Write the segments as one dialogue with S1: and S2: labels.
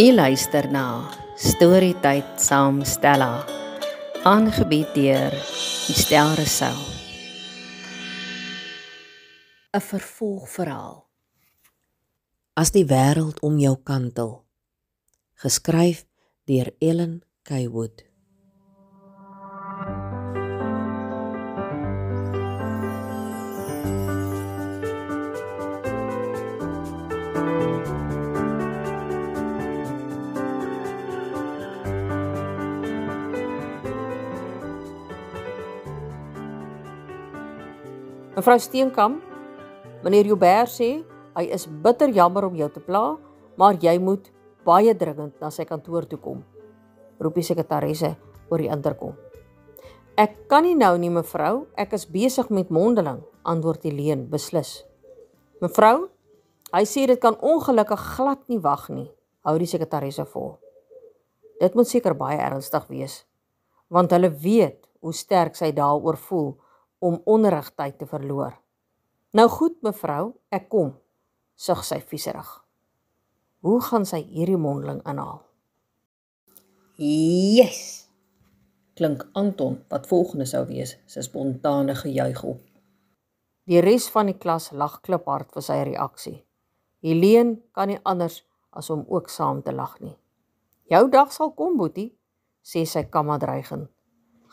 S1: U luister na Storytyd saam Stella, aangebied deur Estel Rousseau. 'n Vervolgverhaal.
S2: As die wêreld om jou kantel, geskryf deur Ellen K. Wood.
S3: Mevrou Steenkamp, meneer Joubert sê, hy is bitter jammer om jou te pla, maar jy moet baie dringend na sy kantoor toe kom, roep die sekretaresse oor die interkom. Ek kan nie nou nie, mevrou, ek is besig met mondeling, antwoord Helene beslis. Mevrou, hy sê dit kan ongelukkig glad nie wag nie, hou die sekretaresse vol. Dit moet seker baie ernstig wees, want hulle weet hoe sterk sy daaroor voel om onderrigtyd te verloor. Nou goed, mevrou, ek kom, sug sy vieserig. Hoe gaan sy hierdie mondeling inhaal?
S1: Yes! Klink Anton, wat volgende sou wees, sy spontane gejuig op.
S3: Die res van die klas lag kliphard vir sy reaksie. Helene kan nie anders as om ook saam te lag nie. Jou dag sal kom, boetie, sê sy kamma dreigend.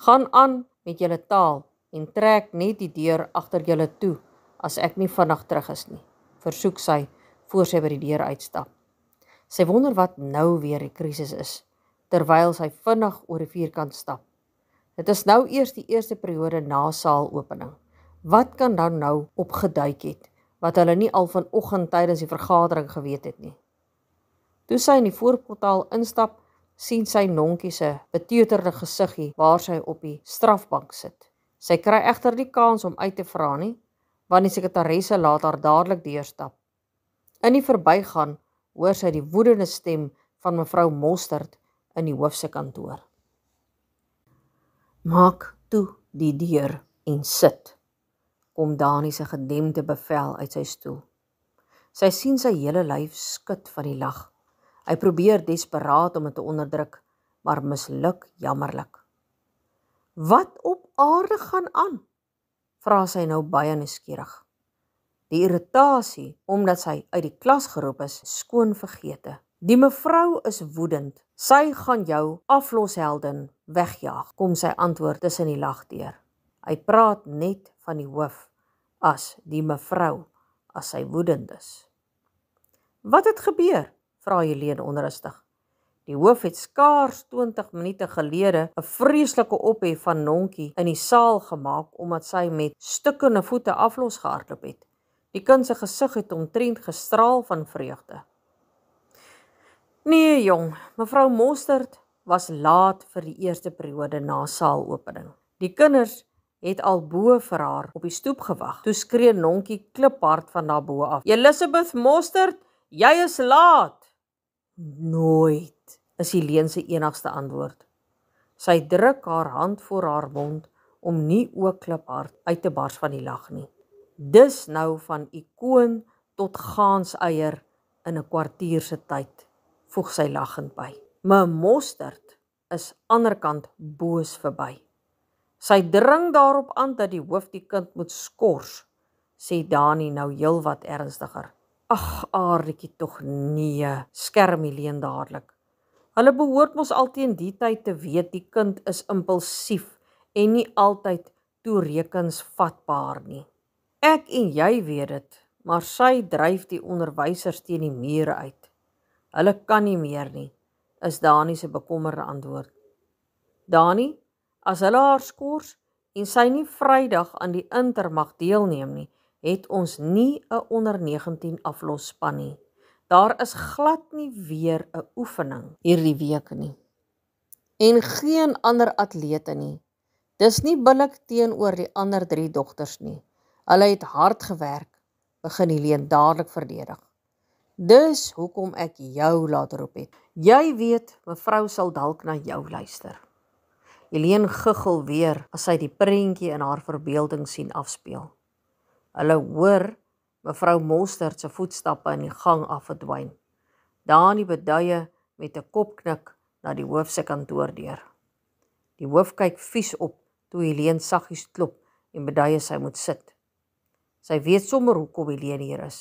S3: Gaan aan met julle taal en trek net die deur agter julle toe as ek nie vinnig terug is nie, versoek sy voor sy by die deur uitstap. Sy wonder wat nou weer die krisis is, terwyl sy vinnig oor die vierkant stap. Dit is nou eers die eerste periode na saalopening. Wat kan dan nou opgeduik het, wat hulle nie al vanoggend tydens die vergadering geweet het nie? Toe sy in die voorportaal instap, sien sy Nonkie se beteuterde gesiggie waar sy op die strafbank sit. Sy kry egter nie kans om uit te vra nie, want die sekretaresse laat haar dadelik deurstap. In die verbygaan hoor sy die woedende stem van mevrou Mostert in die hoof se kantoor. Maak toe die deur en sit, kom Dani se gedempte bevel uit sy stoel. Sy sien sy hele lyf skud van die lag. Hy probeer desperaat om dit te onderdruk, maar misluk jammerlik. Wat op aarde gaan aan? Vra sy nou baie nuuskierig. Die irritasie, omdat sy uit die klas geroep is, skoon vergete. Die mevrou is woedend. Sy gaan jou aflosheldin wegjaag, kom sy antwoord tussen die lag deur. Hy praat net van die hoof as die mevrou, as sy woedend is. Wat het gebeur? Vra Helene onrustig. Die hoof het skaars 20 minute gelede 'n vreeslike ophef van Nonkie in die saal gemaak omdat sy met stukkende voete aflos gehardloop het. Die kind se gesig het omtrent gestraal van vreugde. Nee jong, mevrou Mostert was laat vir die eerste periode na saalopening. Die kinders het al bo vir haar op die stoep gewag. Toe skree Nonkie kliphard van daarbo af. Elizabeth Mostert, jy is laat! Nooit, is Helene se enigste antwoord. Sy druk haar hand voor haar mond om nie ook kliphard uit te bars van die lag nie. Dis nou van ikoon tot ganseier in 'n kwartier se tyd, voeg sy lagend by. Me Mostert is anderkant boos verby. Sy dring daarop aan dat die hoof die kind moet skors, sê Dani nou heelwat ernstiger. Ag, aardetjie tog nee, skerm Helene dadelik. Hulle behoort mos al teen die tyd te weet die kind is impulsief en nie altyd toerekensvatbaar nie. Ek en jy weet dit, maar sy dryf die onderwysers teen die mure uit. Hulle kan nie meer nie, is Dani se bekommerde antwoord. Dani, as hulle haar skors en sy nie Vrydag aan die inter mag deelneem nie, het ons nie 'n onder 19 aflosspan nie. Daar is glad nie weer 'n oefening hierdie week nie. En geen ander atlete nie. Dis nie billik teenoor die ander 3 dogters nie. Hulle het hard gewerk, begin Helene dadelik verdedig. Dis hoekom ek jou laat roep het. Jy weet, mevrou sal dalk na jou luister. Helene giggel weer as sy die prentjie in haar verbeelding sien afspeel. Hulle hoor mevrou Mostert se voetstappe in die gang af verdwyn. Daar in die beduie met 'n kopknik na die hoof se kantoordeur. Die hoof kyk vies op toe Helene saggies klop en beduie sy moet sit. Sy weet sommer hoekom Helene hier is.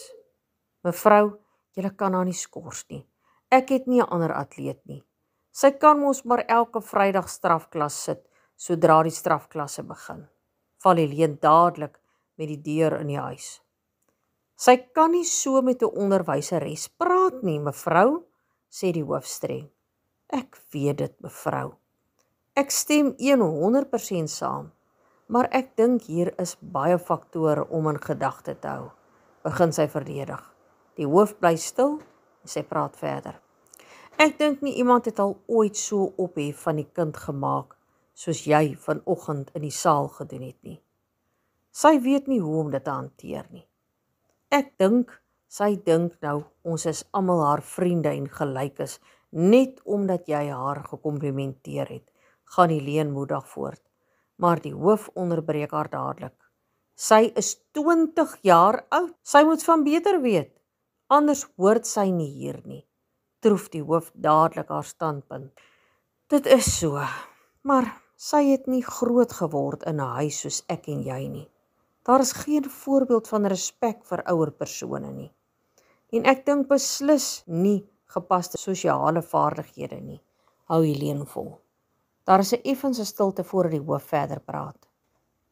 S3: Mevrou, julle kan haar nie skors nie. Ek het nie 'n ander atleet nie. Sy kan mos maar elke Vrydag strafklas sit, sodra die strafklasse begin. Val Helene dadelik met die deur in die huis. Sy kan nie so met 'n onderwyseres praat nie, mevrou, sê die hoof streng. Ek weet dit, mevrou. Ek stem 100% saam, maar ek dink hier is baie faktore om in gedagte te hou, begin sy verdedig. Die hoof bly stil en sy praat verder. Ek dink nie iemand het al ooit so ophef van die kind gemaak, soos jy vanoggend in die saal gedoen het nie. Sy weet nie hoe om dit te hanteer nie. Ek dink, sy dink nou, ons is almal haar vriende en gelyk is, net omdat jy haar gekomplimenteer het, gaan Helene moedig voort, maar die hoof onderbreek haar dadelik. Sy is 20 jaar oud, sy moet van beter weet, anders hoort sy nie hier nie, troef die hoof dadelik haar standpunt. Dit is so, maar sy het nie groot geword in 'n huis soos ek en jy nie. Daar is geen voorbeeld van respek vir ouer persone nie. En ek dink beslis nie gepaste sosiale vaardighede nie, hou Helene vol. Daar is 'n effense stilte voor die hoof verder praat.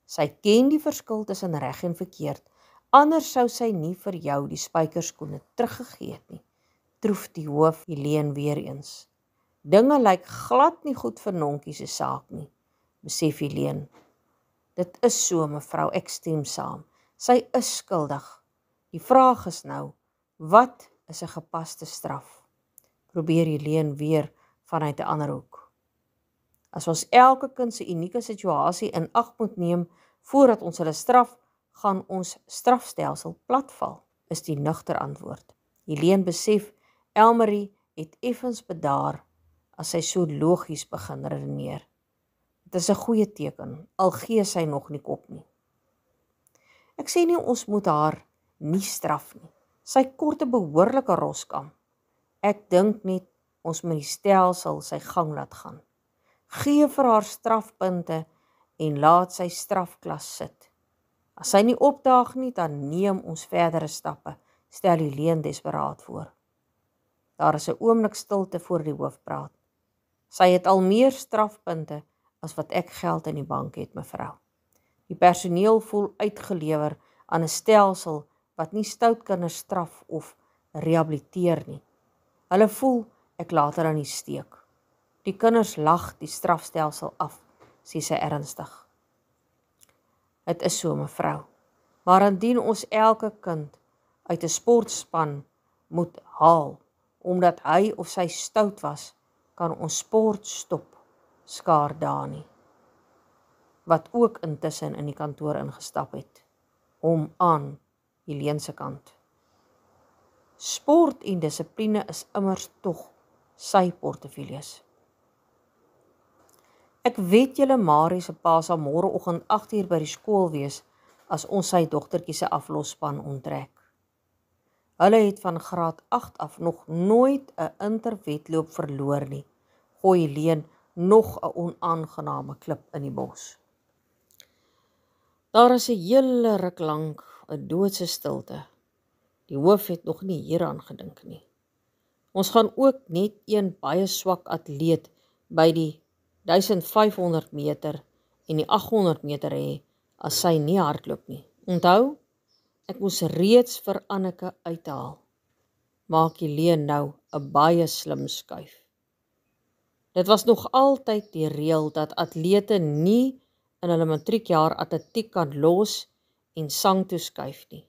S3: Sy ken die verskil tussen reg en verkeerd, anders sou sy nie vir jou die spykerskoene teruggegee het nie, troef die hoof Helene weer eens. Dinge lyk glad nie goed vir Nonkie se saak nie, besef Helene. Dit is so, mevrou, ek stem saam. Sy is skuldig. Die vraag is nou, wat is 'n gepaste straf? Probeer Helene weer vanuit 'n ander hoek. As ons elke kind se unieke situasie in ag moet neem voordat ons hulle straf, gaan ons strafstelsel platval, is die nugter antwoord. Helene besef Elmarie het effens bedaar as sy so logies begin redeneer. Dit is 'n goeie teken, al gee sy nog nie kop nie. Ek sê nie ons moet haar nie straf nie. Sy kort 'n behoorlike roskam. Ek dink net ons moet die stelsel sy gang laat gaan. Gee vir haar strafpunte en laat sy strafklas sit. As sy nie opdaag nie, dan neem ons verdere stappe, stel Helene desperaat voor. Daar is 'n oomblik stilte voor die hoof praat. Sy het al meer strafpunte as wat ek geld in die bank het, mevrou. Die personeel voel uitgelewer aan 'n stelsel wat nie stout kinders straf of rehabiliteer nie. Hulle voel ek laat hulle in die steek. Die kinders lag die strafstelsel af, sê sy ernstig. Dit is so, mevrou, maar indien ons elke kind uit 'n sportspan moet haal, omdat hy of sy stout was, kan ons sport stop, skaar Dani, wat ook intussen in die kantoor ingestap het, hom aan Helene se kant. Sport en dissipline is immers tog sy portefeuilles. Ek weet julle Marie se pa sal môreoggend 8:00 by die skool wees as ons sy dogtertjie se aflosspan onttrek. Hulle het van graad 8 af nog nooit 'n interwedloop verloor nie, gooi Helene nog 'n onaangename klip in die bos. Daar is 'n hele ruk lank 'n doodse stilte. Die hoof het nog nie hieraan gedink nie. Ons gaan ook net een baie swak atleet by die 1500 meter en die 800 meter hê as sy nie hardloop nie. Onthou, ek moes reeds vir Anneke uithaal. Maak Helene nou 'n baie slim skuif. Dit was nog altyd die reël dat atlete nie in hulle matriekjaar atletiek kan los en sang toeskuif nie.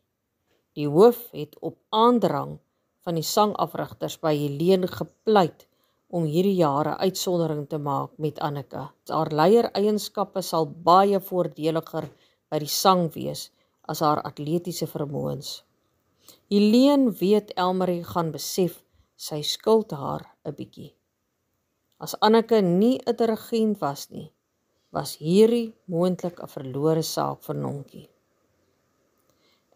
S3: Die hoof het op aandrang van die sangafrigters by Helene gepleit om hierdie jare uitsondering te maak met Anneke. Haar leiereienskappe sal baie voordeliger by die sang wees as haar atletiese vermoëns. Helene weet Elmarie gaan besef sy skuld haar 'n bietjie. As Anneke nie 'n dirigent was nie, was hierdie moontlik 'n verlore saak vir Nonkie.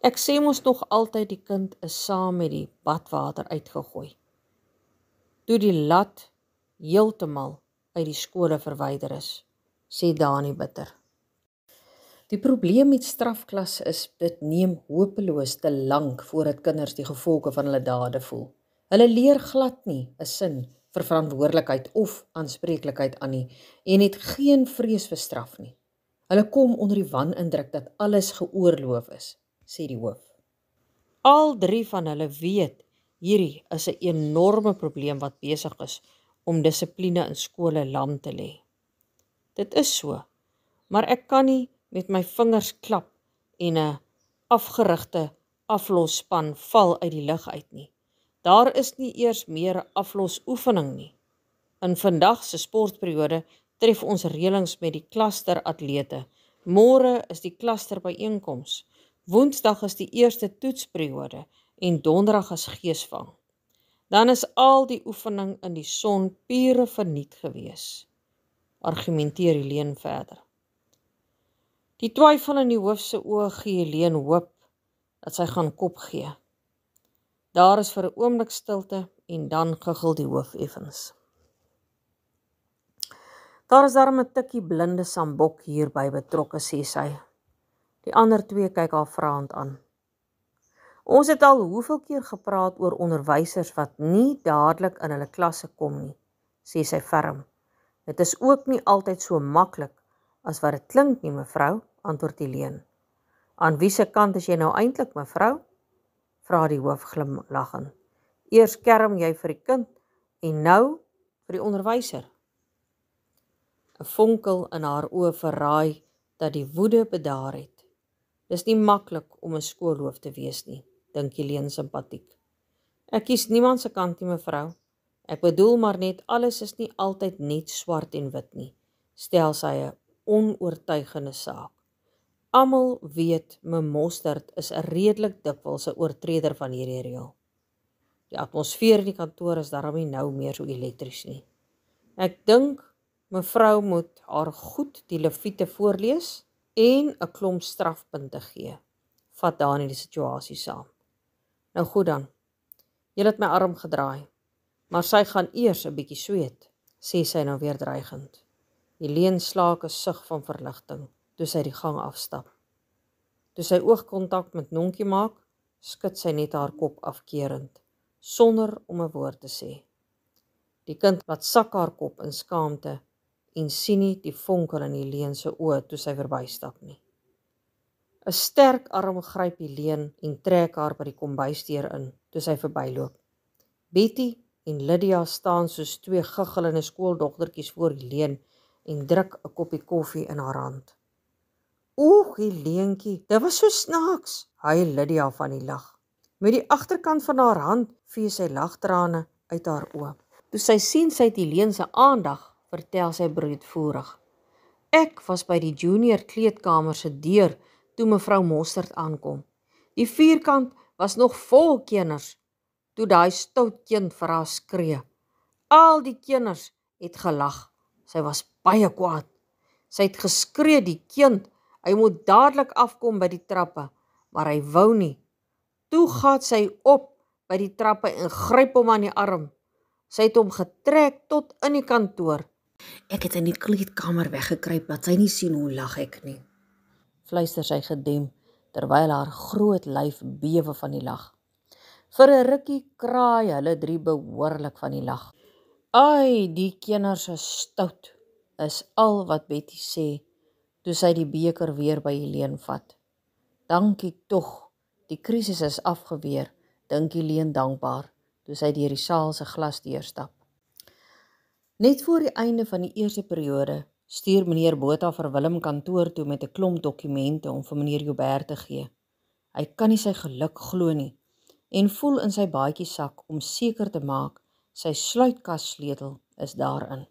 S3: Ek sê mos nog altyd die kind is saam met die badwater uitgegooi. toe die lat heeltemal uit die skole verwyder is, sê Dani bitter.
S1: Die probleem met strafklas is, dit neem hopeloos te lank voordat kinders die gevolge van hulle dade voel. Hulle leer glad nie 'n sin vir verantwoordelikheid of aanspreeklikheid aan nie en het geen vrees vir straf nie. Hulle kom onder die wanindruk dat alles geoorloof is, sê die hoof.
S3: Al 3 van hulle weet, hierdie is 'n enorme probleem wat besig is om dissipline in skole lam te lê. Dit is so, maar ek kan nie met my vingers klap en 'n afgerigte aflosspan val uit die lug uit nie. Daar is nie eers meer aflosoefening nie. In vandag se sportperiode tref ons reëlings met die klusteratlete. Môre is die klusterbyeenkoms. Woensdag is die eerste toetsperiode en donderdag is geesvang. Dan is al die oefening in die son pure verniet gewees, argumenteer Helene verder. Die twyfel in die hoof se oë gee Helene hoop dat sy gaan kop gee. Daar is vir 'n oomblik stilte en dan giggel die hoof effens. Daar is darm 'n tikkie blinde sambok hierby betrokke, sê sy. Die ander 2 kyk haar vraend aan. Ons het al hoeveel keer gepraat oor onderwysers wat nie dadelik in hulle klasse kom nie, sê sy ferm. Dit is ook nie altyd so maklik as wat dit klink nie, mevrou, antwoord Helene. Aan wie se kant is jy nou eintlik, mevrou? Vra die hoof glimlaggend. Eers kerm jy vir die kind en nou vir die onderwyser. 'n Vonkel in haar oë verraai dat die woede bedaar het. Dis nie maklik om 'n skoolhoof te wees nie, dink Helene simpatiek. Ek kies niemand se kant nie, mevrou. Ek bedoel maar net, alles is nie altyd net swart en wit nie, stel sy 'n onoortuigende saak. Almal weet me Mostert is 'n redelik dikwels 'n oortreder van hierdie reël. Die atmosfeer in die kantoor is daarom nie nou meer so elektries nie. Ek dink mevrou moet haar goed die Lewiete voorlees en 'n klomp strafpunte gee. Vat Dani die situasie saam. Nou goed dan. Jy het my arm gedraai, maar sy gaan eers 'n bietjie sweet, sê sy nou weer dreigend. Helene slaak 'n sug van verligting toe sy die gang afstap. Toe sy oogkontak met Nonkie maak, skud sy net haar kop afkerend, sonder om 'n woord te sê. Die kind laat sak haar kop in skaamte en sien nie die vonkel in Helene se oë toe sy verbystap nie. 'n Sterk arm gryp Helene en trek haar by die kombuisdeur in toe sy verbyloop. Betty en Lydia staan soos 2 giggelende skooldogtertjies voor Helene en druk 'n koppie koffie in haar hand. Oeg, Heleentjie, dit was so snaaks, huil Lydia van die lag. Met die agterkant van haar hand vee sy lagtrane uit haar oë. Toe sy sien sy het Helene se aandag, vertel sy breedvoerig. Ek was by die junior kleedkamer se deur toe mevrou Mostert aankom. Die vierkant was nog vol kinders, toe daai stout kind vir haar skree. Al die kinders het gelag. Sy was baie kwaad. Sy het geskree die kind, hy moet dadelik afkom by die trappe, maar hy wou nie. Toe gaan sy op by die trappe en gryp hom aan die arm. Sy het hom getrek tot in die kantoor.
S1: Ek het in die kleedkamer weggekruip, dat sy nie sien hoe lag ek nie,
S3: fluister sy gedem, terwyl haar groot lyf bewe van die lag. Vir 'n rukkie kraai hulle 3 behoorlik van die lag. Ai, die kinders is stout, is al wat Betty sê, toe sy die beker weer by Helene vat. Dankie tog, die krisis is afgeweer, dink Helene dankbaar, toe sy deur die saal se glas deurstap. Net voor die einde van die eerste periode stuur meneer Botha vir Willem kantoor toe met 'n klomp dokumente om vir meneer Joubert te gee. Hy kan nie sy geluk glo nie en voel in sy baadjiesak om seker te maak sy sluitkassleutel is daarin.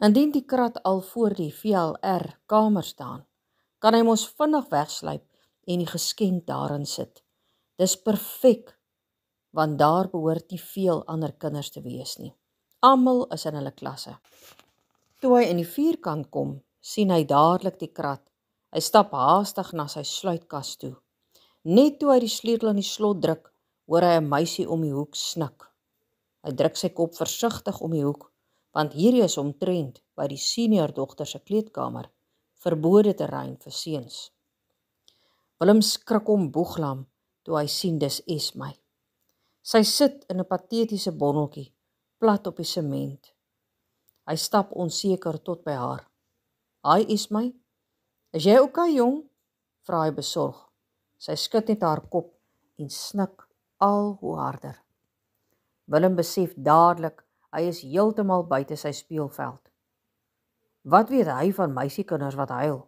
S3: Indien die krat al voor die VLR kamer staan, kan hy mos vinnig wegsluip en die geskenk daarin sit. Dis perfek, want daar behoort nie veel ander kinders te wees nie. Almal is in hulle klasse. Toe hy in die vierkant kom, sien hy dadelik die krat. Hy stap haastig na sy sluitkas toe. Net toe hy die sleutel in die slot druk, hoor hy 'n meisie om die hoek snik.
S1: Hy druk sy kop versigtig om die hoek, want hierdie is omtrent by die senior dogter se kleedkamer, verbode terrein vir seuns. Willem skrik om boeglam toe hy sien dis Esmy. Sy sit in 'n patetiese bonneltjie, plat op die sement. Hy stap onseker tot by haar. "Hi Esmy, is jy okay, jong?" vra hy besorg. Sy skud net haar kop en snik al hoe harder. Willem besef dadelik hy is heeltemal buite sy speelveld. Wat weet hy van meisiekinders wat huil?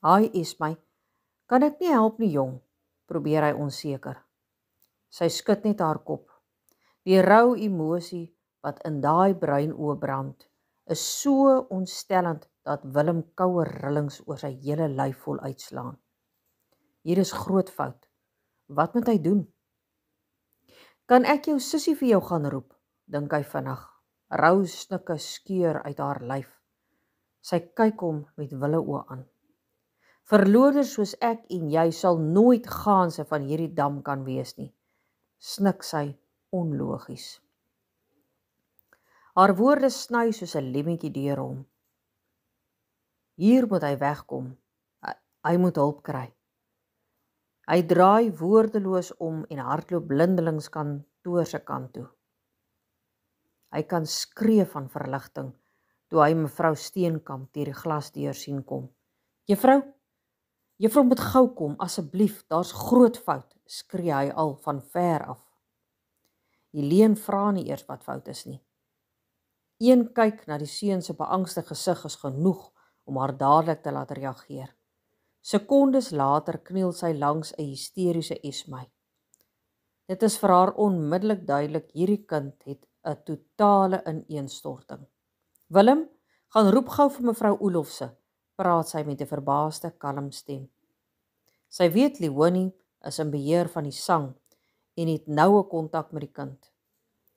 S1: "Hi Esmy, kan ek nie help nie, jong?" probeer hy onseker. Sy skud net haar kop. Die rou emosie wat in daai bruin oë brand, is so ontstellend dat Willem koue rillings oor sy hele lyf voel uitslaan. Hier is groot fout. Wat moet hy doen? "Kan ek jou sussie vir jou gaan roep?" dink hy vinnig. Rou snikke skeur uit haar lyf. Sy kyk hom met wille oë aan. "Verloorders soos ek en jy sal nooit gaanse van hierdie dam kan wees nie," snik sy onlogies. Haar woorde sny soos 'n lemmetjie deur hom. Hier moet hy wegkom. Hy moet hulp kry. Hy draai woordeloos om en hardloop blindelings kantoor se kant toe. Hy kan skree van verligting toe hy mevrou Steenkamp deur die glasdeur sien kom. Juffrou moet gou kom, asseblief, daar's groot fout," skree hy al van ver af. Helene vra nie eers wat fout is nie. Een kyk na die seun se beangstigde gesig is genoeg om haar dadelik te laat reageer. Sekondes later kniel sy langs 'n hysteriese Esmy. Dit is vir haar onmiddellik duidelik hierdie kind het 'n totale ineenstorting. "Willem, gaan roep gou vir mevrou Olofse," praat sy met 'n verbaasde, kalm stem. Sy weet Leonie is in beheer van die sang en het noue kontak met die kind.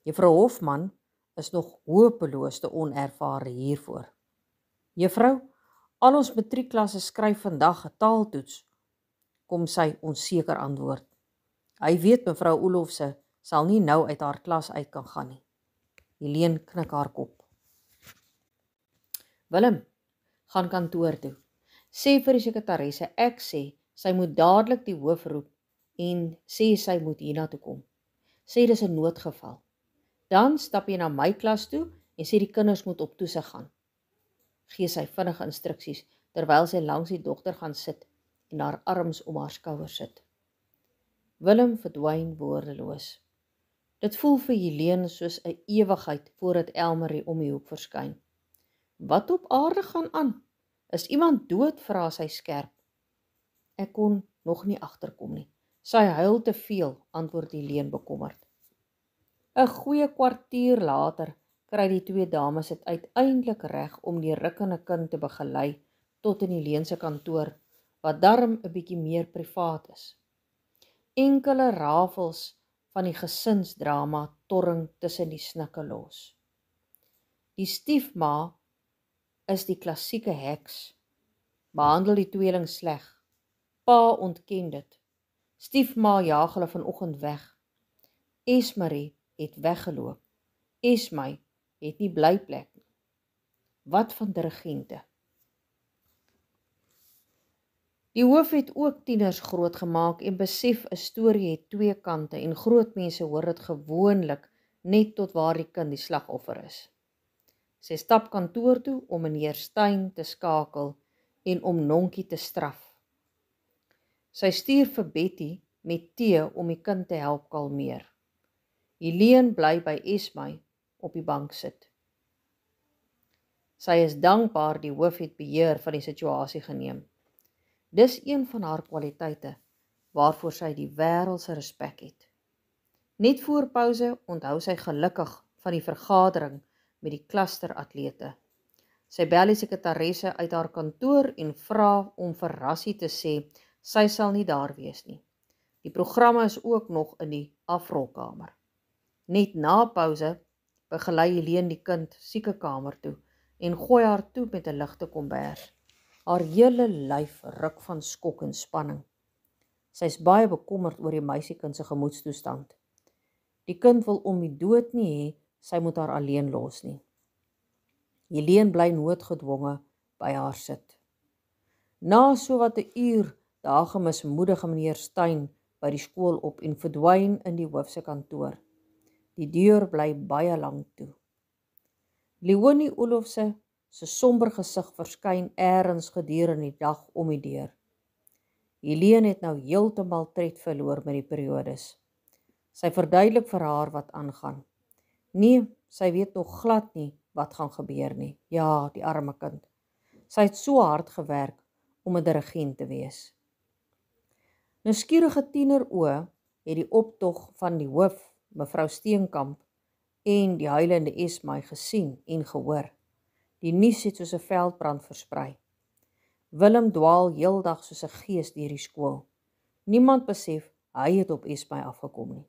S1: Juffrou Hofman is nog hopeloos te onervare hiervoor. "Juffrou, al ons matriekklasse skryf vandag 'n taaltoets," kom sy onseker antwoord. Hy weet mevrou Olofse sal nie nou uit haar klas uit kan gaan nie. Helene knik haar kop. "Willem, gaan kantoor toe. Sê vir die sekretaresse ek sê sy moet dadelik die hoof roep en sê sy moet hiernatoe kom. Sê dis 'n noodgeval. Dan stap jy na my klas toe en sê die kinders moet op toesig gaan," gee sy vinnige instruksies terwyl sy langs die dogter gaan sit en haar arms om haar skouers sit. Willem verdwyn woordeloos. Dit voel vir Helene soos 'n ewigheid voordat Elmarie om die hoek verskyn. "Wat op aarde gaan aan? Is iemand dood?" vra sy skerp. "Ek kon nog nie agterkom nie. Sy huil te veel," antwoord Helene bekommerd. 'n Goeie kwartier later kry die twee dames dit uiteindelik reg om die rukkende kind te begelei tot in Helene se kantoor, wat darm 'n bietjie meer privaat is. Enkele rafels van die gesinsdrama torring tussen die snikke los. Die stiefma is die klassieke heks, behandel die tweeling sleg. Pa ontken dit. Stiefma jaag hulle vanoggend weg. Esmarie het weggeloop. Esmy het nie blyplek nie. Wat van dirigente? Die hoof het ook tieners grootgemaak en besef 'n storie het twee kante en groot mense hoor dit gewoonlik net tot waar die kind die slagoffer is. Sy stap kantoor toe om meneer Steyn te skakel en om Nonkie te straf. Sy stuur vir Betty met tee om die kind te help kalmeer. Helene bly by Esmy op die bank sit. Sy is dankbaar die hoof het beheer van die situasie geneem. Dis een van haar kwaliteite waarvoor sy die wêreld se respek het. Net voor pouse onthou sy gelukkig van die vergadering met die klusteratlete. Sy bel die sekretaresse uit haar kantoor en vra om vir Rassie te sê sy sal nie daar wees nie. Die programme is ook nog in die afrolkamer. Net na pouse begelei Helene die kind siekekamer toe en gooi haar toe met 'n ligte kombers. Haar hele lyf ruk van skok en spanning. Sy is baie bekommerd oor die meisiekind se gemoedstoestand.
S3: Die kind wil om die dood nie hê, sy moet haar alleen los nie. Helene bly noodgedwonge by haar sit. Na so wat 'n uur daag 'n mismoedige meneer Steyn by die skool op en verdwyn in die hoof se kantoor. Die deur bly baie lank toe. Leonie Olofse se somber gesig verskyn eers gedurende die dag om die deur. Helene het nou heeltemal tred verloor met die periodes. Sy verduidelik vir haar wat aangaan. Nee, sy weet nog glad nie wat gaan gebeur nie. Ja, die arme kind. Sy het so hard gewerk om 'n dirigent te wees. Nuuskierige tieneroë het die optog van die hoof, mevrou Steenkamp, en die huilende Esmay gesien en gehoor. Die nuus het soos 'n veldbrand versprei. Willem dwaal heeldag soos 'n gees deur die skool. Niemand besef hy het op Esmay afgekom nie.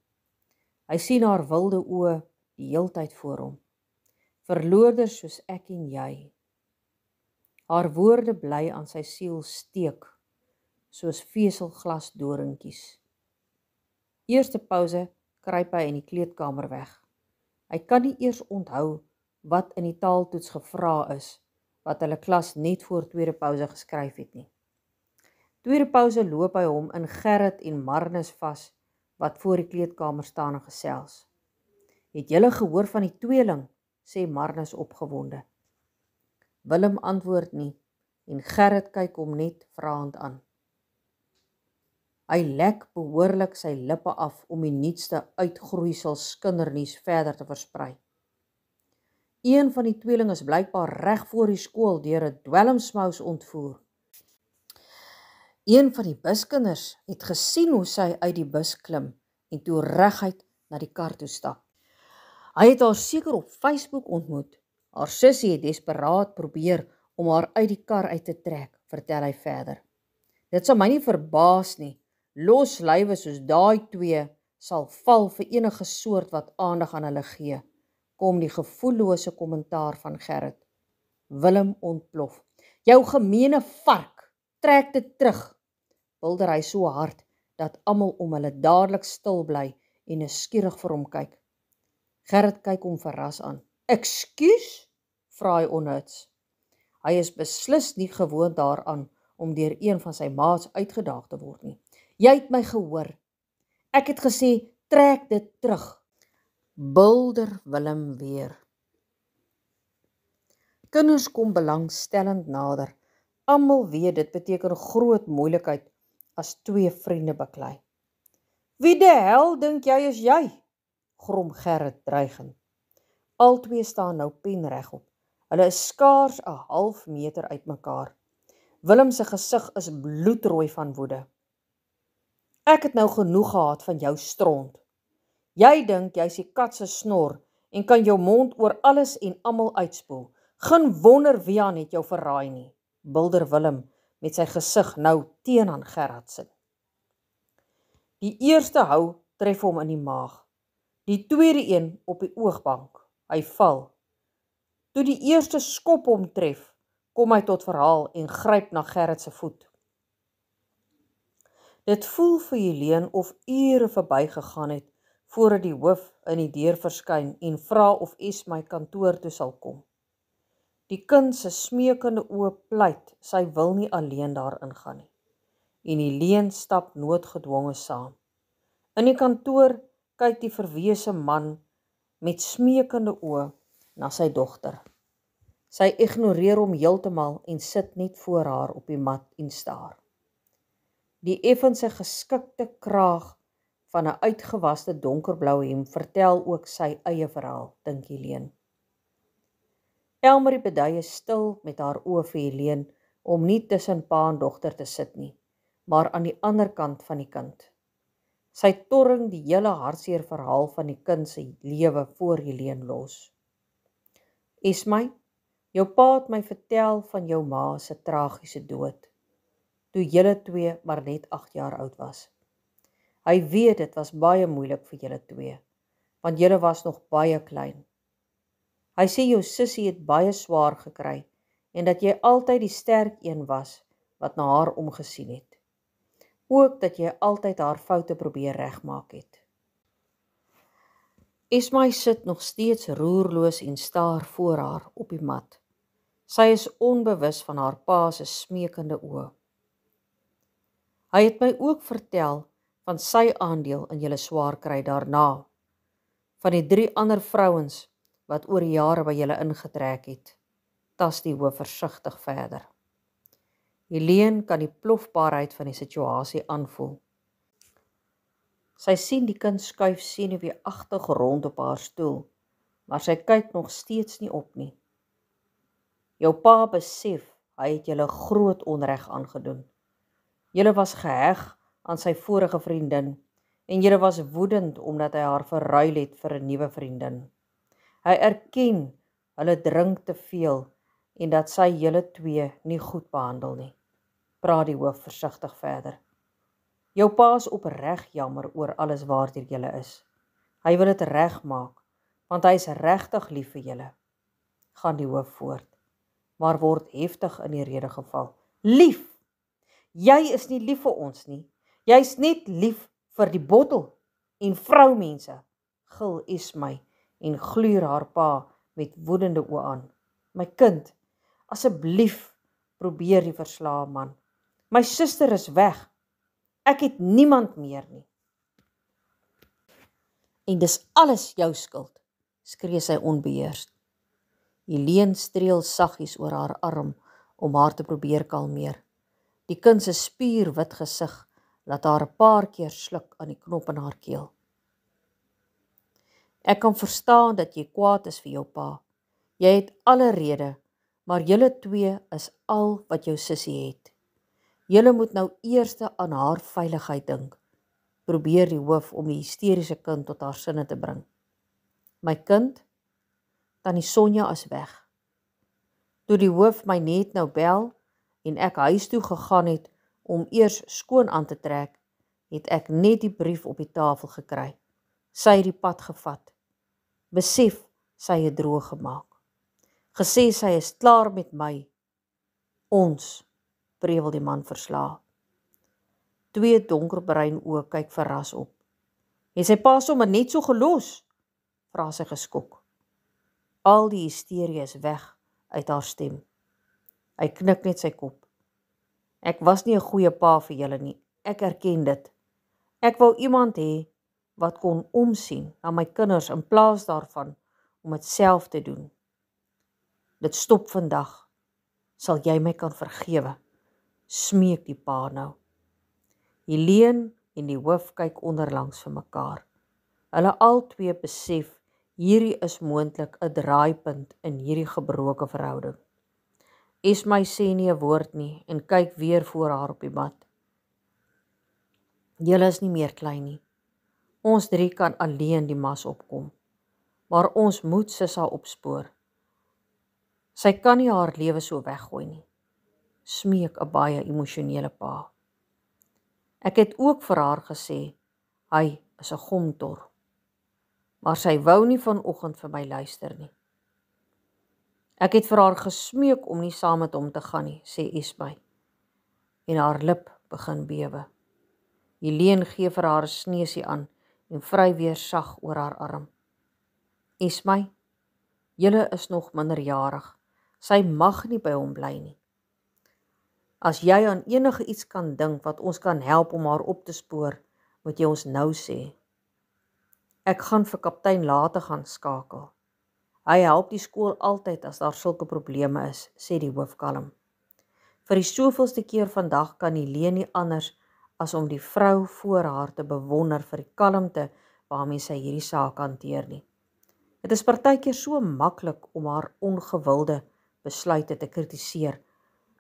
S3: Hy sien haar wilde oë die heeltyd voor hom. Verloorders soos ek en jy. Haar woorde bly aan sy siel steek, soos veselglas doringkies. Eerste pouse kruip hy in die kleedkamer weg. Hy kan nie eers onthou wat in die taaltoets gevra is, wat hulle klas net voor tweede pouse geskryf het nie. Tweede pouse loop hy hom in Gerrit en Marnus vas, wat voor die kleedkamer staan en gesels. Het julle gehoor van die tweeling, sê Marnus opgewonde. Willem antwoord nie en Gerrit kyk hom net vraend aan. Hy lek behoorlik sy lippe af om die nuutste uitgroeisels kindernuus verder te versprei. Een van die tweeling is blykbaar reg voor die skool deur 'n dwelmsmous ontvoer. Een van die buskinders het gesien hoe sy uit die bus klim en toe reguit na die kar toe stap. Hy het haar seker op Facebook ontmoet. Haar sussie het desperaat probeer om haar uit die kar uit te trek, vertel hy verder. Dit sal my nie verbaas nie. Los lywe soos daai twee sal val vir enige soort wat aandag aan hulle gee, kom die gevoellose kommentaar van Gerrit. Willem ontplof. Jou gemeene vark, trek dit terug, bulder hy so hard, dat almal om hulle dadelik stil bly en nuuskierig vir hom kyk. Gerrit kyk hom verras aan. Ekskuus? Vra hy onhuts. Hy is beslis nie gewoond daaraan om deur een van sy maats uitgedaag te word nie. Jy het my gehoor. Ek het gesê, trek dit terug. Bulder Willem weer. Kinders kom belangstellend nader. Almal weet dit beteken groot moeilikheid as twee vriende beklei. Wie die hel dink jy is jy? Grom Gerrit dreigend. Albei staan nou penregop. Hulle is skaars 'n half meter uitmekaar. Willem se gesig is bloedrooi van woede. Ek het nou genoeg gehad van jou stront. Jy dink jy's die kat se snor en kan jou mond oor alles en almal uitspoel. Geen wonder wie aan het jou verraai nie, bulder Willem met sy gesig nou teen aan Gerard sit. Die eerste hou tref hom in die maag. Die tweede een op die oogbank. Hy val. Toe die eerste skop hom tref, kom hy tot verhaal en gryp na Gerrit se voet. Dit voel vir Helene of ure verbygegaan het voordat die hoof in die deur verskyn en vra of Esmay kantoor toe sal kom. Die kind se smeekende oë pleit, sy wil nie alleen daar ingaan nie. En Helene stap noodgedwonge saam. In die kantoor kyk die verwese man met smeekende oë na sy dogter. Sy ignoreer hom heeltemal en sit net voor haar op die mat en staar. Die effense geskikte kraag van 'n uitgewaste donkerblou hemp vertel ook sy eie verhaal, dink Helene. Elmarie Bedye is stil met haar oë vir Helene om nie tussen pa en dogter te sit nie, maar aan die ander kant van die kind. Sy torring die hele hartseer verhaal van die kind se lewe voor Helene los. Esmay, jou pa het my vertel van jou ma se tragiese dood, toe julle twee maar net 8 jaar oud was. Hy weet dit was baie moeilik vir julle twee, want julle was nog baie klein. Hy sê jou sussie het baie swaar gekry en dat jy altyd die sterk een was wat na haar omgesien het. Ook dat jy altyd haar foute probeer regmaak het. Esmay sit nog steeds roerloos en staar voor haar op die mat. Sy is onbewus van haar pa se smeekende oë. Hy het my ook vertel van sy aandeel in julle swaar kry daarna, van die 3 ander vrouens wat oor die jare by julle ingetrek het, tas die hoof versigtig verder. Helene kan die plofbaarheid van die situasie aanvoel. Sy sien die kind skuif senuweeagtig rond op haar stoel, maar sy kyk nog steeds nie op nie. Jou pa besef, hy het julle groot onreg aangedoen. Julle was geheg aan sy vorige vriendin, en julle was woedend omdat hy haar verruil het vir 'n nuwe vriendin. Hy erken, hulle drink te veel, en dat sy julle 2 nie goed behandel nie. Praat die hoof versigtig verder. Jou pa is opreg jammer oor alles waartoe julle is. Hy wil dit regmaak, want hy is regtig lief vir julle. Gaan die hoof voort, maar word heftig in die rede geval. Lief! Jy is nie lief vir ons nie. Jy's net lief vir die bottel en vroumense, gil Esmay en gluur haar pa met woedende oë aan. My kind, asseblief probeer die verslae man. My suster is weg. Ek het niemand meer nie. En dis alles jou skuld, skree sy onbeheerst. Helene streel saggies oor haar arm om haar te probeer kalmeer. Die kind se spierwit gesig laat haar 'n paar keer sluk aan die knop in haar keel. Ek kan verstaan dat jy kwaad is vir jou pa. Jy het alle rede, maar julle 2 is al wat jou sussie het. Julle moet nou eers aan haar veiligheid dink, probeer die hoof om die hysteriese kind tot haar sinne te bring. My kind, Tannie Sonja is weg. Toe die hoof my net nou bel en ek huis toe gegaan het om eers skoon aan te trek, het ek net die brief op die tafel gekry. Sy het die pad gevat. Besef, sy het droog gemaak. Gesê sy is klaar met my. Ons, prewel die man verslae. 2 donkerbruin oë kyk verras op. Het sy pa sommer net so gelos? Vra sy geskok. Al die hysterie is weg uit haar stem. Hy knik net sy kop. Ek was nie 'n goeie pa vir julle nie, ek erken dit. Ek wou iemand hê wat kon omsien na my kinders in plaas daarvan om dit self te doen. Dit stop vandag. Sal jy my kan vergewe? Smeek die pa nou. Helene en die hoof kyk onderlangs vir mekaar. Hulle albei besef hierdie is moontlik 'n draaipunt in hierdie gebroke verhouding. Esmay sê nie 'n woord nie en kyk weer voor haar op die mat. Julle is nie meer klein nie. Ons 3 kan alleen die mas opkom. Maar ons moet Sissa opspoor. Sy kan nie haar lewe so weggooi nie. Smeek 'n baie emosionele pa. Ek het ook vir haar gesê, hy is 'n gomtor. Maar sy wou nie vanoggend vir my luister nie. Ek het vir haar gesmeek om nie saam met hom te gaan nie, sê Esmay. En haar lip begin bewe. Helene gee vir haar 'n sneusie aan en vry weer sag oor haar arm. Esmay, julle is nog minderjarig. Sy mag nie by hom bly nie. As jy aan enige iets kan dink wat ons kan help om haar op te spoor, moet jy ons nou sê. Ek gaan vir kaptein later gaan skakel. Hy help die skool altyd as daar sulke probleme is, sê die hoof kalm. Vir die soveelste keer vandag kan Helene nie anders as om die vrou voor haar te bewonder vir die kalmte waarmee sy hierdie saak hanteer nie. Dit is partykeer so maklik om haar ongewilde besluite te kritiseer,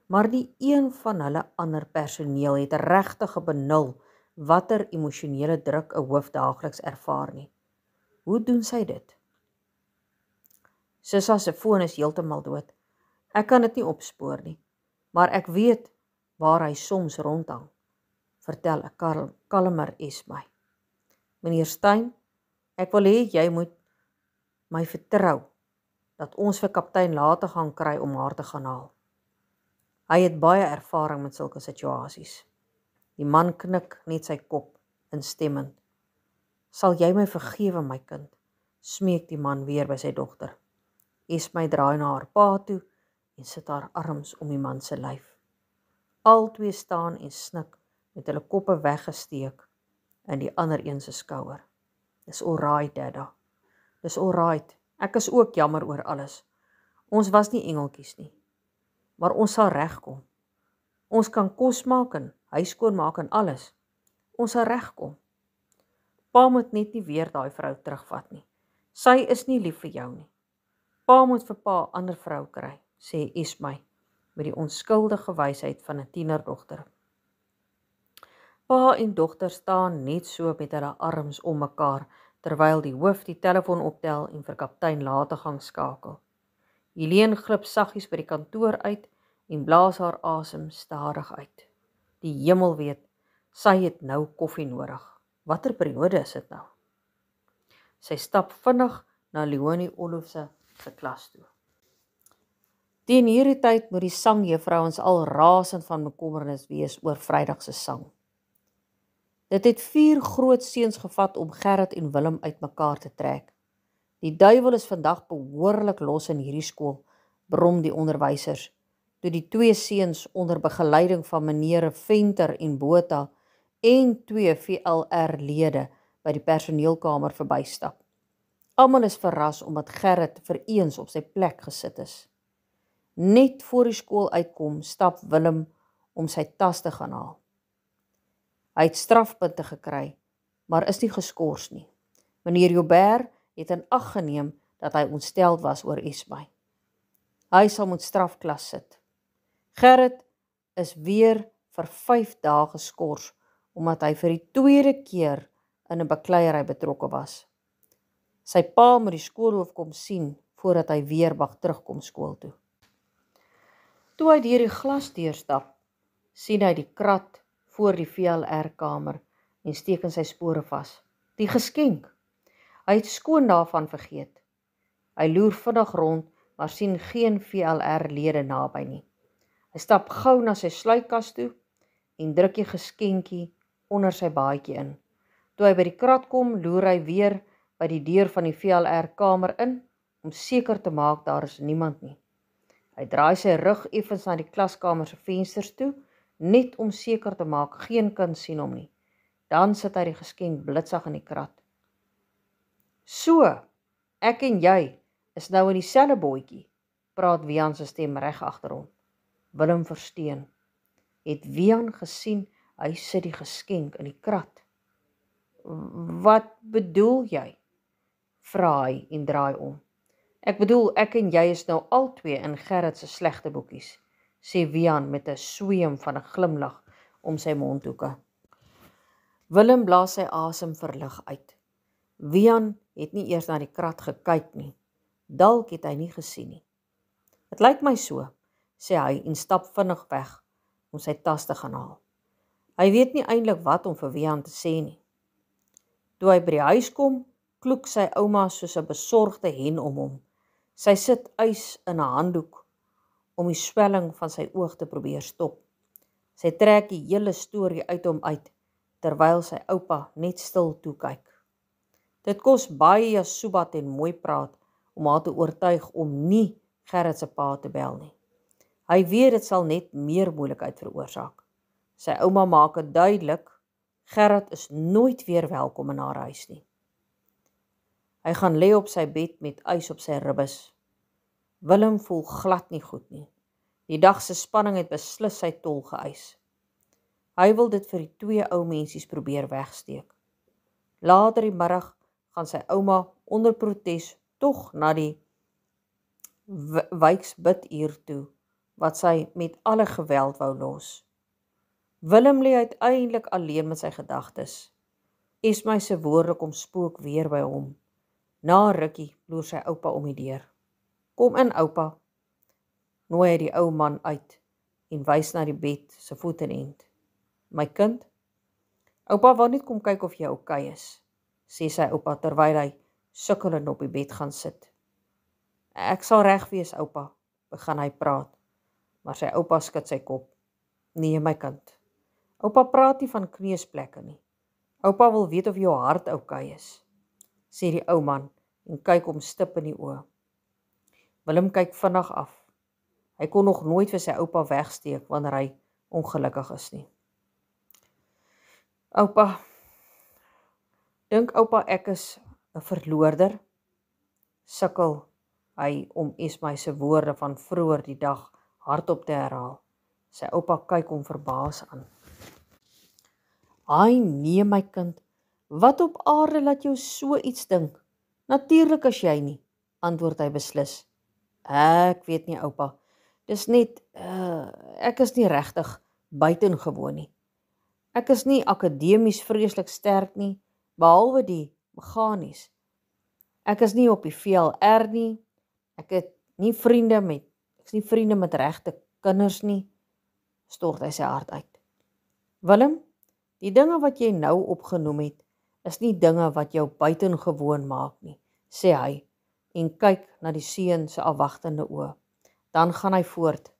S3: maar nie een van hulle ander personeel het regtig benul watter emosionele druk 'n hoof daagliks ervaar nie. Hoe doen sy dit? Sissa se foon is heeltemal dood. Ek kan dit nie opspoor nie, maar ek weet waar hy soms rondhang, vertel 'n kalmer Esmay. Meneer Steyn, ek wil hê jy moet my vertrou dat ons vir kaptein later gaan kry om haar te gaan haal. Hy het baie ervaring met sulke situasies. Die man knik net sy kop instemmend. Sal jy my vergewe, my kind? smeek die man weer by sy dogter. Esmy draai na haar pa toe en sit haar arms om die man se lyf. Albei staan en snik met hulle koppe weggesteek in die ander een se skouer. Dis alright, Dadda. Dis alright. Ek is ook jammer oor alles. Ons was nie engeltjies nie. Maar ons sal regkom. Ons kan kos maak en huis skoonmaak en alles. Ons sal regkom. Pa moet net nie weer daai vrou terugvat nie. Sy is nie lief vir jou nie. Pa moet vir pa 'n ander vrou kry, sê Esmy met die onskuldige wysheid van 'n tienerdogter. Pa en dogter staan net so met hulle arms om mekaar terwyl die hoof die telefoon optel en vir kaptein Lategang skakel. Helene glip saggies by die kantoor uit en blaas haar asem stadig uit. Die hemel weet, sy het nou koffie nodig. Watter periode is dit nou? Sy stap vinnig na Leonie Olofse se klas toe. Teen hierdie tyd moet die sangjuffrouens al rasend van bekommernis wees oor Vrydag se sang. Dit het 4 groot seuns gevat om Gerrit en Willem uitmekaar te trek. Die duiwel is vandag behoorlik los in hierdie skool, brom die onderwysers, toe die 2 seuns onder begeleiding van meneere Venter en Botha en 2 VLR-lede by die personeelkamer verbystap. Almal is verras omdat Gerrit vir eens op sy plek gesit is. Net voor die skool uitkom, stap Willem om sy tas te gaan haal. Hy het strafpunte gekry, maar is nie geskort nie. Meneer Joubert het in ag geneem dat hy ontsteld was oor Esmy. Hy sal moet strafklas sit. Gerrit is weer vir 5 dae geskort, omdat hy vir die 2de keer in 'n bakleierery betrokke was. Sy pa moet die skoolhoof kom sien, voordat hy weer mag terugkom skool toe. Toe hy deur die glasdeur stap, sien hy die krat voor die VLR-kamer en steek in sy spore vas. Die geskenk. Hy het skoon daarvan vergeet. Hy loer vinnig rond, maar sien geen VLR-lede naby nie. Hy stap gou na sy sluitkas toe en druk die geskenkie onder sy baadjie in. Toe hy by die krat kom, loer hy weer by die deur van die VLR-kamer in, om seker te maak daar is niemand nie. Hy draai sy rug effens na die klaskamer se vensters toe, net om seker te maak geen kind sien hom nie. Dan sit hy die geskenk blitsig in die krat. So, ek en jy is nou in dieselfde bootjie, praat Wian se stem reg agter hom. Willem versteen. Het Wian gesien hy sit die geskenk in die krat? Wat bedoel jy? Vra hy en draai om. Ek bedoel, ek en jy is nou albei in Gerrit se slegte boekies, sê Wian met 'n sweem van 'n glimlag om sy mondhoeke. Willem blaas sy asem verlig uit. Wian het nie eers na die krat gekyk nie. Dalk het hy nie gesien nie. Dit lyk my so, sê hy en stap vinnig weg om sy tas te gaan haal. Hy weet nie eintlik wat om vir Wian te sê nie. Toe hy by die huis kom, kloek sy ouma soos 'n besorgde hen om hom. Sy sit ys in 'n handdoek om die swelling van sy oog te probeer stop. Sy trek die hele storie uit hom uit, terwyl sy oupa net stil toe kyk. Dit kos baie soebat en mooi praat om haar te oortuig om nie Gerrit se pa te bel nie. Hy weet dit sal net meer moeilikheid veroorsaak. Sy ouma maak dit duidelik, Gerrit is nooit weer welkom in haar huis nie. Hy gaan lê op sy bed met ys op sy ribbes. Willem voel glad nie goed nie. Die dag se spanning het beslis sy tol geëis. Hy wil dit vir die 2 ou mensies probeer wegsteek. Later die middag gaan sy ouma onder protes tog na die wijksbiduur toe, wat sy met alle geweld wou los. Willem lê uiteindelik alleen met sy gedagtes. Esmy se woorde kom spook weer by hom. Na rukkie loer sy oupa om die deur. Kom in, oupa, nooi hy die ou man uit en wys na die bed se voetenend. My kind, oupa wou net kom kyk of jy oukei is, sê sy oupa terwyl hy sukkelend op die bed gaan sit. Ek sal reg wees, oupa, begin hy praat, maar sy oupa skud sy kop. Nee, my kind, oupa praat nie van kneusplekke nie. Oupa wil weet of jou hart oukei is, sê die ou man en kyk hom stip in die oë. Willem kyk vinnig af. Hy kon nog nooit vir sy oupa wegsteek wanneer hy ongelukkig is nie. Oupa, dink oupa ek is 'n verloorder? Sukkel hy om Esmay se woorde van vroeër die dag hardop te herhaal. Sy oupa kyk hom verbaas aan. Ai nee my kind, wat op aarde laat jou so iets dink? Natuurlik as jy nie, antwoord hy beslis. Ek weet nie oupa, dis net, ek is nie regtig buitengewoon nie. Ek is nie akademies vreeslik sterk nie, behalwe die meganies. Ek is nie op die VLR nie, ek is nie vriende met regte kinders nie, stort hy sy hart uit. Willem, die dinge wat jy nou opgenoem het, is nie dinge wat jou buitengewoon maak nie, sê hy, en kyk na die seun se afwagtende oë. Dan gaan hy voort.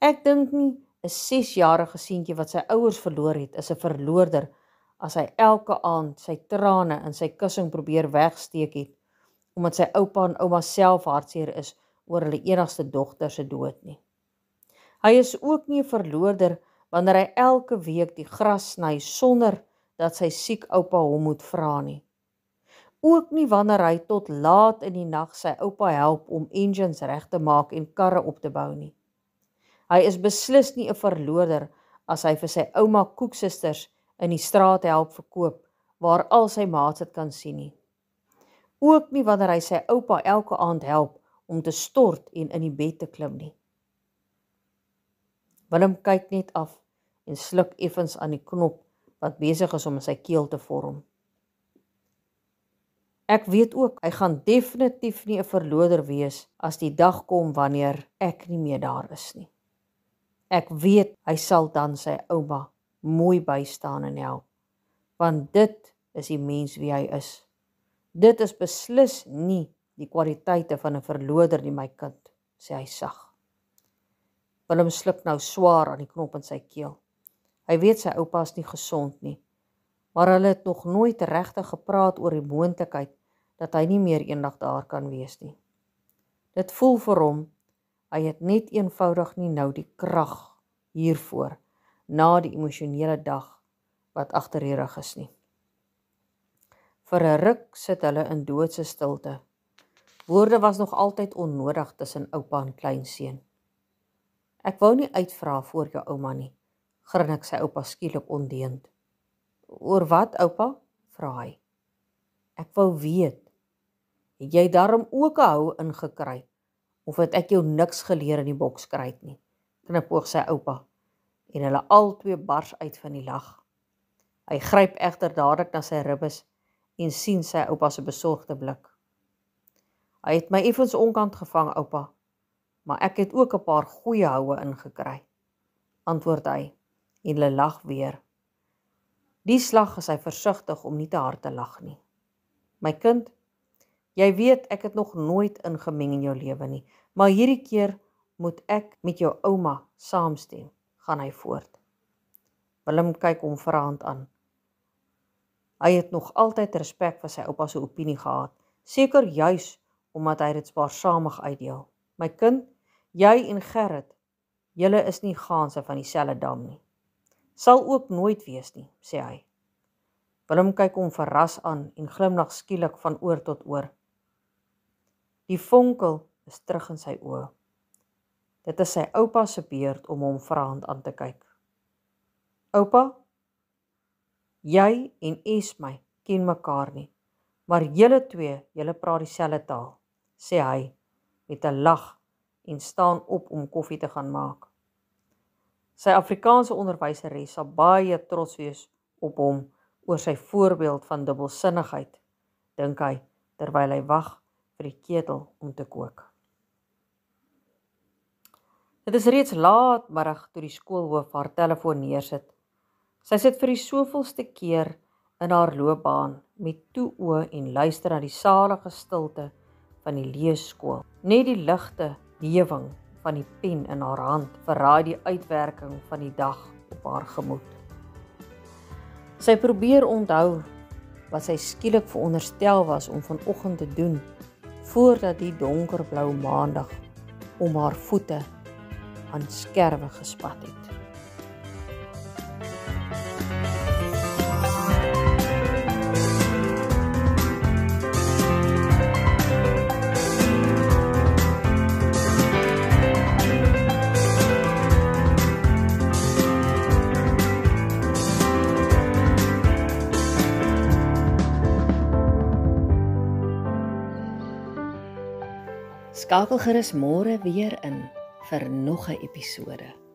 S3: Ek dink nie 'n 6-jarige seentjie wat sy ouers verloor het, is 'n verloorder as hy elke aand sy trane in sy kussing probeer wegsteek het, omdat sy oupa en ouma self hartseer is oor hulle enigste dogter se dood nie. Hy is ook nie 'n verloorder wanneer hy elke week die gras sny sonder dat sy siek oupa hom moet vra nie. Ook nie wanneer hy tot laat in die nag sy oupa help om engines reg te maak en karre op te bou nie. Hy is beslis nie 'n verloorder as hy vir sy ouma koeksisters in die straat help verkoop, waar al sy maats dit kan sien nie. Ook nie wanneer hy sy oupa elke aand help om te stort en in die bed te klim nie. Willem kyk net af en sluk effens aan die knop wat besig is om in sy keel te vorm. Ek weet ook, hy gaan definitief nie 'n verloorder wees as die dag kom wanneer ek nie meer daar is nie. Ek weet hy sal dan sy ouma mooi bystaan en help, want dit is die mens wie hy is. Dit is beslis nie die kwaliteite van 'n verloorder nie, my kind, sê hy sag. Willem sluk nou swaar aan die knop in sy keel. Hy weet sy oupa is nie gesond nie, maar hulle het nog nooit regtig gepraat oor die moontlikheid dat hy nie meer eendag daar kan wees nie. Dit voel vir hom, hy het net eenvoudig nie nou die krag hiervoor, na die emosionele dag wat agter die rug is nie. Vir 'n ruk sit hulle in doodse stilte. Woorde was nog altyd onnodig tussen oupa en kleinseun. Ek wou nie uitvra voor jou ouma nie, grinnik sy oupa skielik ondeend. Oor wat, oupa? Vra hy. Ek wou weet, het jy daarom ook 'n hou ingekry, of het ek jou niks geleer in die bokskruit nie, knipoog sy oupa, en hulle albei bars uit van die lag. Hy gryp egter dadelik na sy ribbes en sien sy oupa se besorgde blik. Hy het my effens onkant gevang, oupa, maar ek het ook 'n paar goeie houe ingekry, antwoord hy, en hulle lag weer. Die slag is hy versigtig om nie te hard te lag nie. My kind, jy weet ek het nog nooit ingemeng in jou lewe nie, maar hierdie keer moet ek met jou ouma saamstem, gaan hy voort. Willem kyk hom verraand aan. Hy het nog altyd respek vir sy oupa se opinie gehad, seker juis omdat hy dit spaarsamig uitdeel. My kind, jy en Gerrit, julle is nie gaanse van dieselfde dam nie. Sal ook nooit wees nie, sê hy. Willem kyk hom verras aan en glimlag skielik van oor tot oor. Die vonkel is terug in sy oë. Dit is sy oupa se beurt om hom verraand aan te kyk. Oupa, jy en Esmay ken mekaar nie, maar julle twee, julle praat dieselfde taal, sê hy met 'n lag en staan op om koffie te gaan maak. Sy Afrikaanse onderwyseres sal baie trots wees op hom oor sy voorbeeld van dubbelsinnigheid, dink hy, terwyl hy wag vir die ketel om te kook. Dit is reeds laatmiddag toe die skoolhoof haar telefoon neersit. Sy sit vir die soveelste keer in haar loopbaan met toe oë en luister na die salige stilte van die leesskool. Net die ligte bewing van die pen in haar hand verraai die uitwerking van die dag op haar gemoed. Sy probeer onthou wat sy skielik veronderstel was om vanoggend te doen, voordat die donkerblou maandag om haar voete aan skerwe gespat het.
S2: Skakel gerus môre weer in vir nog 'n episode.